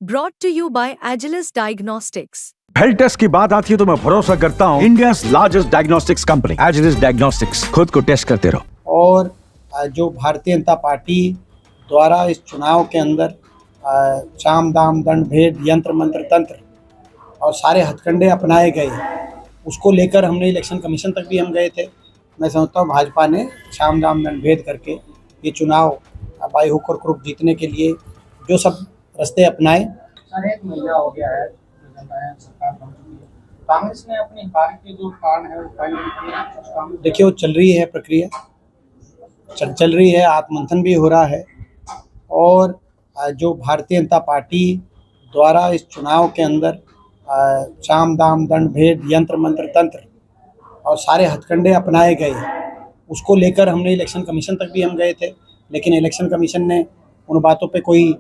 brought to you by Agilus Diagnostics. Health test की बात आती है तो मैं भरोसा करता हूँ India largest diagnostics company Agilus Diagnostics. खुद को टेस्ट करते रहो। और जो भारतीय जनता पार्टी द्वारा इस चुनाव के अंदर साम दाम दंड भेद यंत्र मंत्र तंत्र और सारे हथकंडे अपनाए गए, उसको लेकर हमने इलेक्शन कमीशन तक भी हम गए थे। मैं समझता हूँ भाजपा ने साम दाम दंड भेद करके ये चुनाव बाई हुक और क्रुक जीतने के लिए जो सब रास्ते अपनाए। सर, एक महीना हो गया है सरकार बन चुकी है, कांग्रेस ने अपनी हार के जो कारण है वो देखिए, वो चल रही है प्रक्रिया, चल रही है, आत्ममंथन भी हो रहा है। और जो भारतीय जनता पार्टी द्वारा इस चुनाव के अंदर साम दाम दंड भेद यंत्र मंत्र तंत्र और सारे हथकंडे अपनाए गए, उसको लेकर हमने इलेक्शन कमीशन तक भी हम गए थे, लेकिन इलेक्शन कमीशन ने उन बातों पे कोई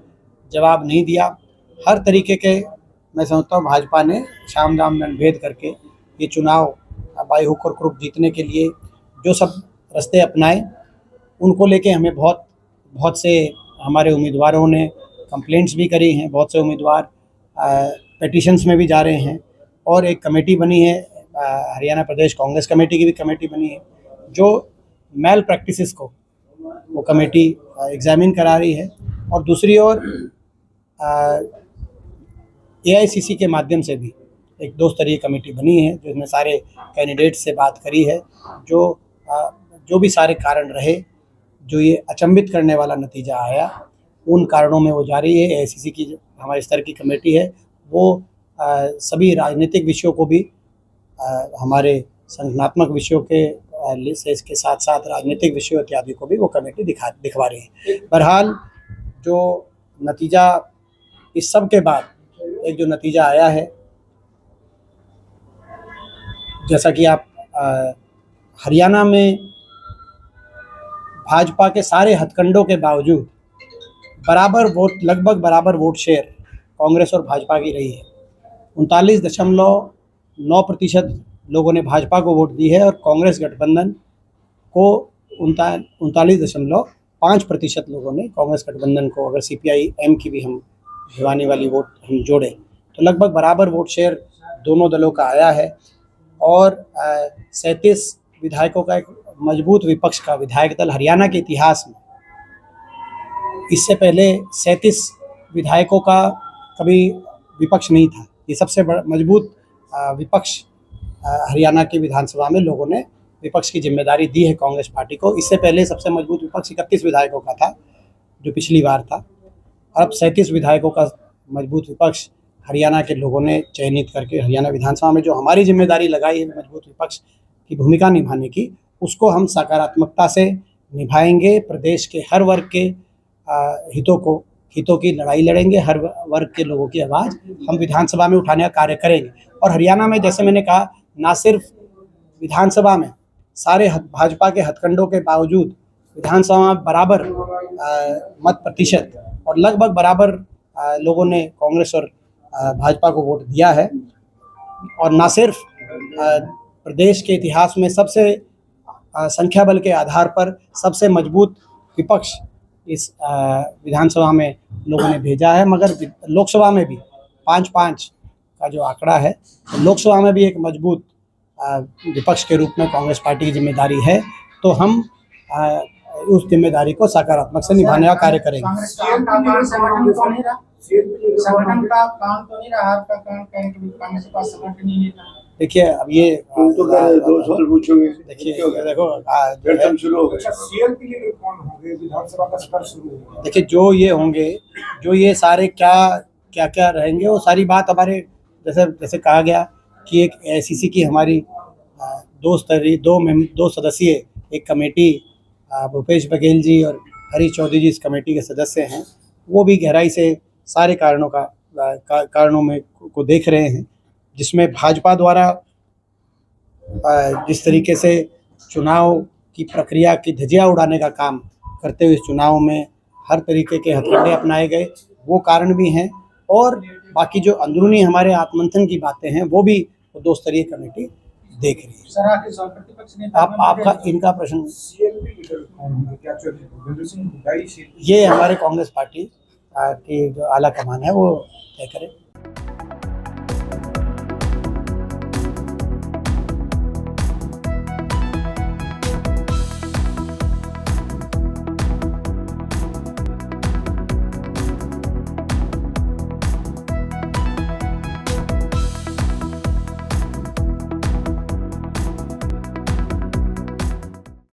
जवाब नहीं दिया। हर तरीके के मैं समझता हूँ भाजपा ने साम दाम दंड भेद करके ये चुनाव बाई हुक और क्रुक जीतने के लिए जो सब रास्ते अपनाए, उनको लेके हमें बहुत से हमारे उम्मीदवारों ने कंप्लेंट्स भी करी हैं। बहुत से उम्मीदवार पेटिशंस में भी जा रहे हैं और एक कमेटी बनी है, हरियाणा प्रदेश कांग्रेस कमेटी की भी कमेटी बनी है, जो मैल प्रैक्टिसेस को वो कमेटी एग्जामिन करा रही है। और दूसरी ओर AICC के माध्यम से भी एक 2 स्तरीय कमेटी बनी है, जिसमें सारे कैंडिडेट्स से बात करी है। जो भी सारे कारण रहे, जो ये अचंभित करने वाला नतीजा आया, उन कारणों में वो जारी है। AICC की जो हमारे स्तर की कमेटी है, वो सभी राजनीतिक विषयों को भी हमारे संगठनात्मक विषयों के इसके साथ साथ राजनीतिक विषयों इत्यादि को भी वो कमेटी दिखवा रही है। बहरहाल जो नतीजा इस सब के बाद एक जो नतीजा आया है, जैसा कि आप हरियाणा में भाजपा के सारे हथकंडों के बावजूद लगभग बराबर वोट शेयर कांग्रेस और भाजपा की रही है। 39.9% लोगों ने भाजपा को वोट दी है और कांग्रेस गठबंधन को 39.5% लोगों ने कांग्रेस गठबंधन को, अगर CPI-M की भी हम भिवानी वाली वोट हम जोड़े तो लगभग बराबर वोट शेयर दोनों दलों का आया है। और 37 विधायकों का एक मजबूत विपक्ष का विधायक दल हरियाणा के इतिहास में, इससे पहले 37 विधायकों का कभी विपक्ष नहीं था। ये सबसे मजबूत विपक्ष हरियाणा की विधानसभा में लोगों ने विपक्ष की जिम्मेदारी दी है कांग्रेस पार्टी को। इससे पहले सबसे मजबूत विपक्ष 31 विधायकों का था, जो पिछली बार था। अब 37 विधायकों का मजबूत विपक्ष हरियाणा के लोगों ने चयनित करके हरियाणा विधानसभा में जो हमारी जिम्मेदारी लगाई है मजबूत विपक्ष की भूमिका निभाने की, उसको हम सकारात्मकता से निभाएंगे। प्रदेश के हर वर्ग के हितों की लड़ाई लड़ेंगे, हर वर्ग के लोगों की आवाज़ हम विधानसभा में उठाने का कार्य करेंगे। और हरियाणा में, जैसे मैंने कहा, ना सिर्फ विधानसभा में सारे भाजपा के हथकंडों के बावजूद विधानसभा में बराबर मत प्रतिशत और लगभग बराबर लोगों ने कांग्रेस और भाजपा को वोट दिया है। और ना सिर्फ प्रदेश के इतिहास में सबसे संख्या बल के आधार पर सबसे मजबूत विपक्ष इस विधानसभा में लोगों ने भेजा है, मगर लोकसभा में भी 5-5 का जो आंकड़ा है, तो लोकसभा में भी एक मजबूत विपक्ष के रूप में कांग्रेस पार्टी की जिम्मेदारी है। तो हम उस जिम्मेदारी को सकारात्मक से निभाने का कार्य करेंगे। संगठन का काम तो नहीं रहा, हार का काम कांग्रेस के पास संगठन नहीं है। देखिए, अब ये 2 साल पूछोगे, देखिए जो ये होंगे, जो ये सारे क्या रहेंगे, वो सारी बात हमारे जैसे कहा गया कि एक AICC की हमारी 2 सदस्यीय एक कमेटी, भूपेश बघेल जी और हरीश चौधरी जी इस कमेटी के सदस्य हैं। वो भी गहराई से सारे कारणों में को देख रहे हैं, जिसमें भाजपा द्वारा जिस तरीके से चुनाव की प्रक्रिया की धज्जियां उड़ाने का काम करते हुए इस चुनाव में हर तरीके के हथकंडे अपनाए गए, वो कारण भी हैं। और बाकी जो अंदरूनी हमारे आत्ममंथन की बातें हैं, वो भी 2 स्तरीय कमेटी देख रही है। आपका इनका प्रश्न, ये हमारे कांग्रेस पार्टी की जो आला कमान है वो तय करें।